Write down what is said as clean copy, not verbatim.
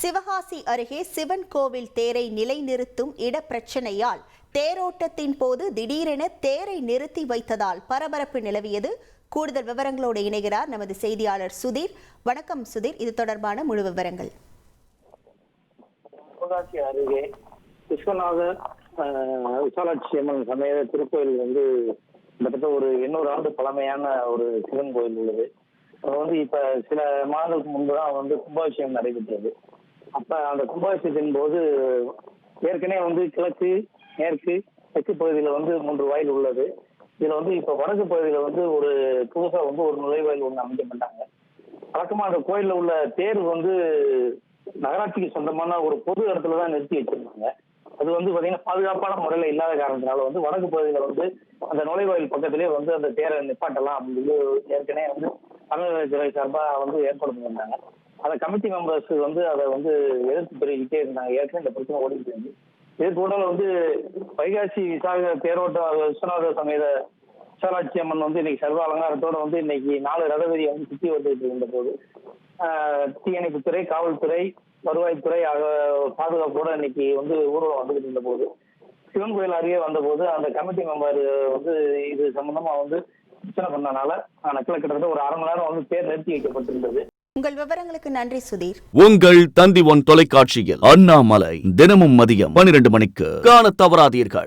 சிவகாசி அருகே சிவன் கோவில் தேரை நிலைநிறுத்தும் இடப்பிரச்சனையால் தேரோட்டத்தின் போது திடீரென தேரை நிறுத்தி வைத்ததால் பரபரப்பு நிலவியது. கூடுதல் விவரங்களோடு இணைகிறார் நமது செய்தியாளர் சுதீர். வணக்கம் சுதீர், இது தொடர்பான முழு விவரங்கள். சிவகாசி அருகே விஸ்வநாதர் விசாலாட்சி அம்மன் சமேத திருக்கோயில் கிட்டத்தட்ட ஒரு 800 ஆண்டு பழமையான ஒரு சிவன் கோயில் உள்ளது. இப்ப சில மாதங்களுக்கு முன்புதான் கும்பாபிஷேகம் நடைபெற்றது. அப்ப அந்த கும்பாபிஷேகத்தின் போது ஏற்கனவே கிழக்கு, மேற்கு, தெற்கு பகுதியில 3 வாயில் உள்ளது. இதுல இப்ப வடக்கு பகுதியில ஒரு புதுசா ஒரு நுழைவாயில் ஒண்ணு அமைக்கப்பட்டாங்க. வழக்கமா அந்த கோயில்ல உள்ள தேர் நகராட்சிக்கு சொந்தமான ஒரு பொது இடத்துலதான் நிறுத்தி வச்சிருந்தாங்க. அது பாத்தீங்கன்னா பாதுகாப்பான முறையில இல்லாத காரணத்தினால வடக்கு பகுதியில அந்த நுழைவாயில் பக்கத்திலேயே அந்த தேரை நிப்பாட்டலாம் அப்படின்னு ஏற்கனவே தமிழகத்துறை சார்பா ஏற்பாடு பண்ணியிருந்தாங்க. அந்த கமிட்டி மெம்பர்ஸ் அதை எதிர்த்து தெரிவிக்கிட்டே இருந்தாங்க. ஏற்கனவே இந்த பிரச்சனை ஓடிட்டு இருந்து இது கூட வைகாசி விசாக தேரோட்ட விஸ்வநாதர் சமேத விசாலாட்சி அம்மன் இன்னைக்கு சர்வ அலங்காரத்தோட இன்னைக்கு 4 ரதவீதியை சுற்றி வந்துட்டு இருந்த போது தீயணைப்புத்துறை, காவல்துறை, வருவாய்த்துறை பாதுகாப்போட இன்னைக்கு ஊர்வலம் வந்துகிட்டு இருந்த போது சிவன் கோயில் அருகே வந்த போது அந்த கமிட்டி மெம்பர் இது சம்பந்தமா பிரச்சனை பண்ணனால கிட்டத்தட்ட ஒரு 1/2 மணி நேரம் தேர் நிறுத்தி வைக்கப்பட்டிருந்தது. உங்கள் விவரங்களுக்கு நன்றி சுதீர். உங்கள் தந்தி 1 தொலைக்காட்சியில் அண்ணாமலை தினமும் மதியம் 12 மணிக்கு காண தவறாதீர்கள்.